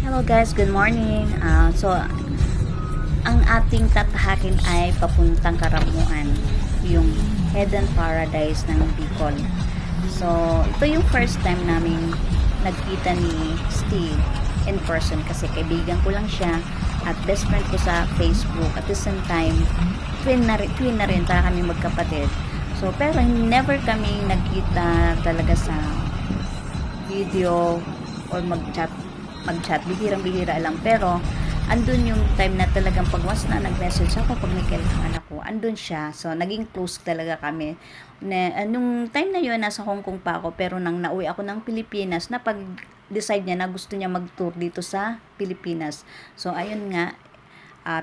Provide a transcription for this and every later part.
Hello guys, good morning. Ang ating tatahakin ay papuntang Caramoan, yung hidden paradise ng Bicol. So, ito yung first time namin nagkita ni Steve in person kasi kaibigan ko lang siya at best friend ko sa Facebook. At the same time, twin na rin para kami magkapatid. So, pero never kami nagkita talaga sa video or mag-chat, bihirang-bihira lang. Pero, andun yung time na talagang pag once na nag-message ako, pag may kailangan ako, andun siya. So, naging close talaga kami. Nung time na yun, nasa Hong Kong pa ako, pero nang nauwi ako ng Pilipinas, na pag-decide niya na gusto niya mag-tour dito sa Pilipinas. So, ayun nga,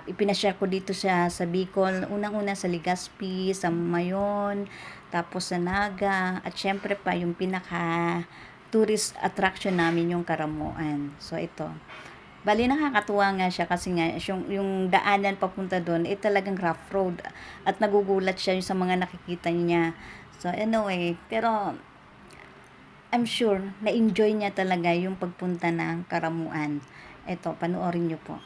ipinashare ko dito siya sa Bicol, unang-una sa Legazpi, sa Mayon, tapos sa Naga, at syempre pa yung pinaka tourist attraction namin yung Caramoan. So ito. Bali nakakatuwa nga siya kasi nga yung daanan papunta doon talagang rough road at nagugulat siya sa mga nakikita niya. So anyway, pero I'm sure na-enjoy niya talaga yung pagpunta ng Caramuan. Ito, panoorin niyo po.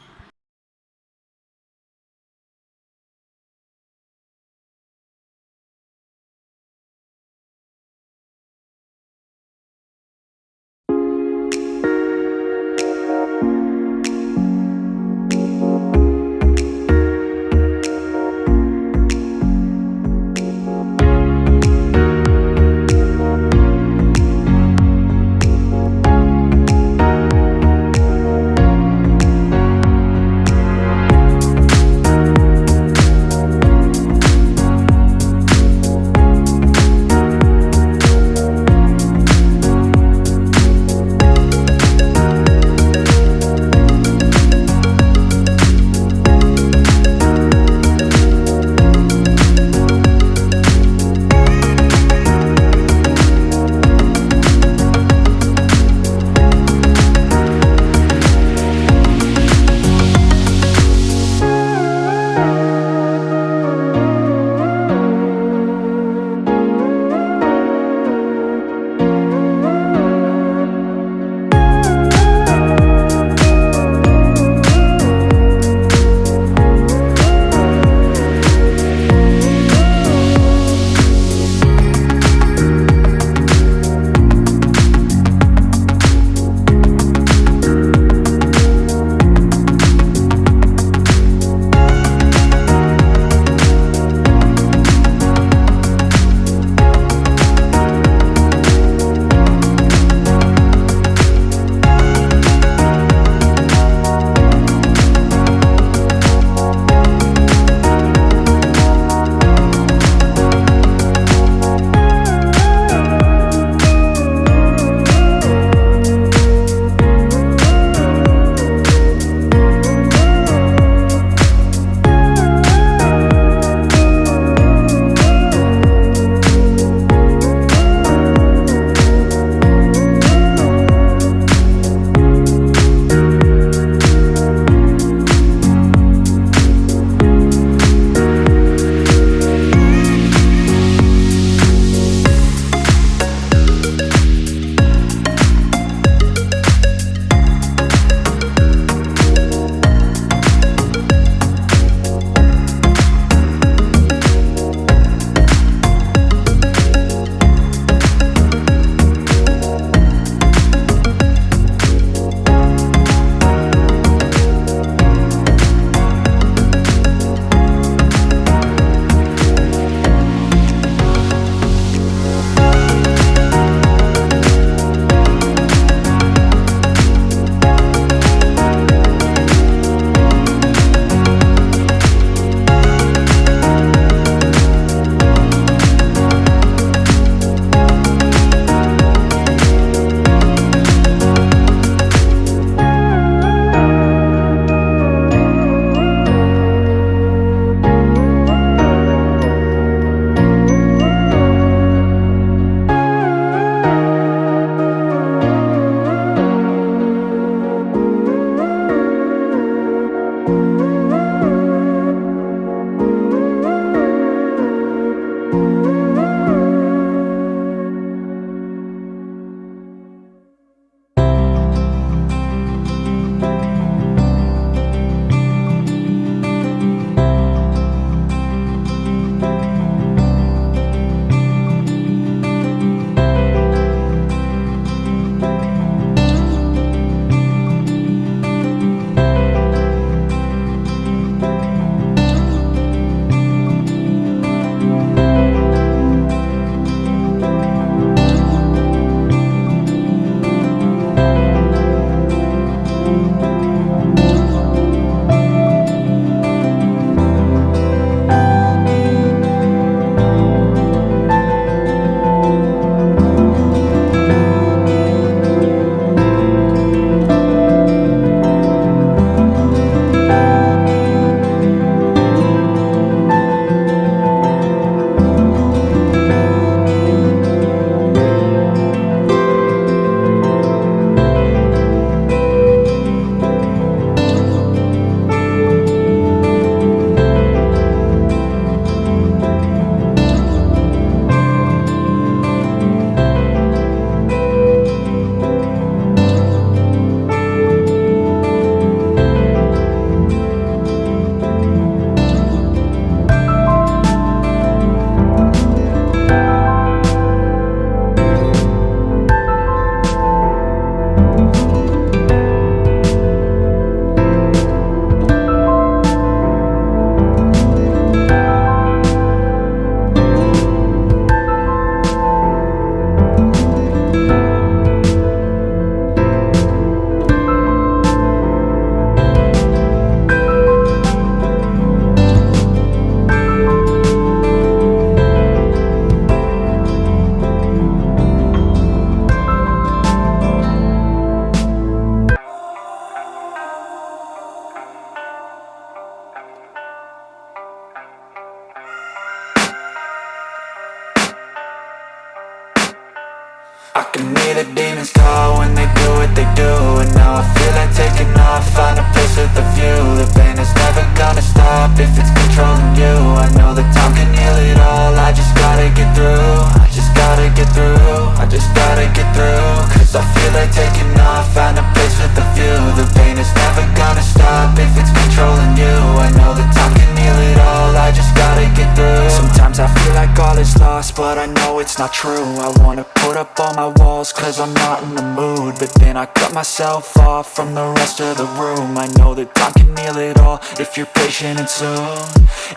off, find a place with a view. The pain is never gonna stop if it's controlling you. I know that time can heal it all, I just gotta get through. Sometimes I feel like all is lost, but I know it's not true. I wanna put up all my walls cause I'm not in the mood, but then I cut myself off from the rest of the room. I know that time can heal it all if you're patient and soon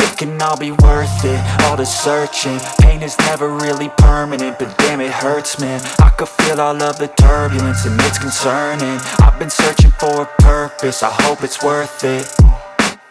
it can all be worth it, all the searching. Pain is never really permanent, but damn it hurts, man. I could feel all of the turbulence and it's concerning. I've been searching for a purpose, I hope it's worth it.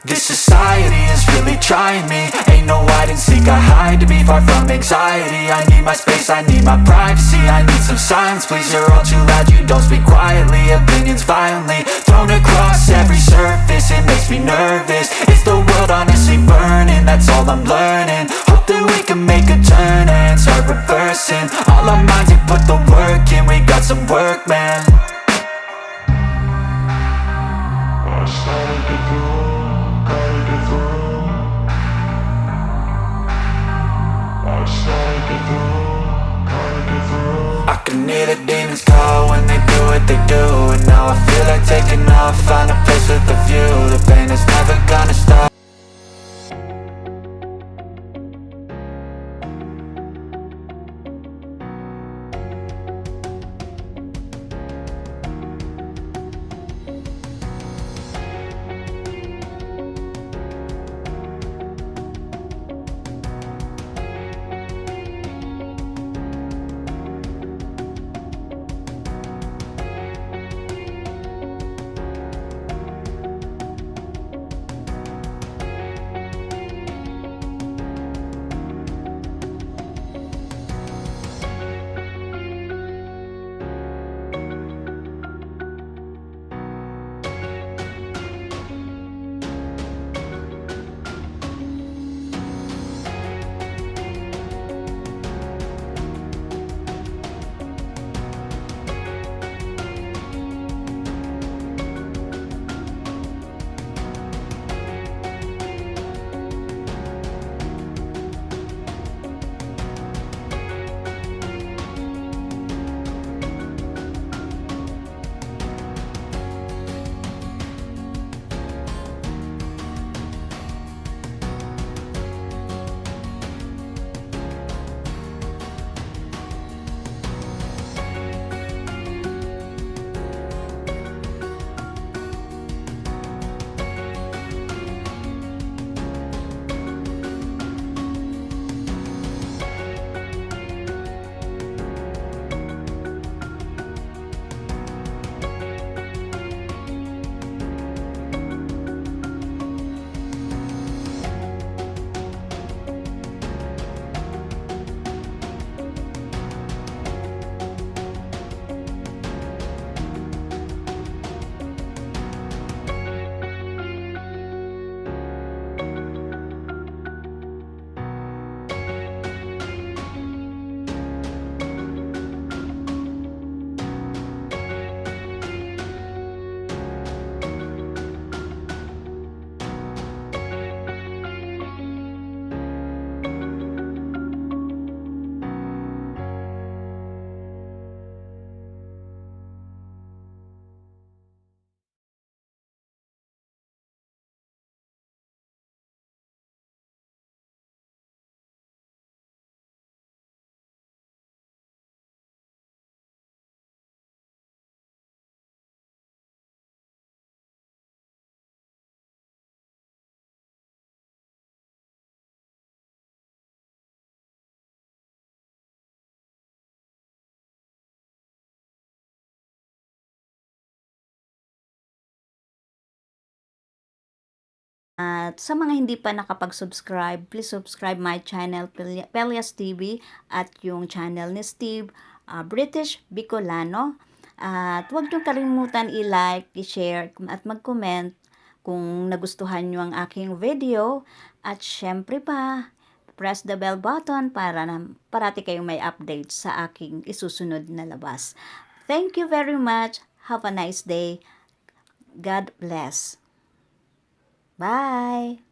This society is really trying me. Ain't no hide and seek, I hide to be far from anxiety. I need my space, I need my privacy. I need some silence, please, you're all too loud. You don't speak quietly, opinions violently thrown across every surface. It makes me nervous, it's the world honestly burning. That's all I'm learning, hope that we can make a turn and start reversing all our minds and put the work in. We got some work, man. I can hear the demons call when they do what they do, and now I feel like taking off, find a place with a view. The pain is never gonna stop. At sa mga hindi pa nakapag-subscribe, please subscribe my channel, Pellas TV, at yung channel ni Steve, British Bicolano. At huwag niyong kalimutan i-like, i-share, at mag-comment kung nagustuhan niyo ang aking video. At syempre pa, press the bell button para parati kayong may update sa aking isusunod na labas. Thank you very much. Have a nice day. God bless. Bye!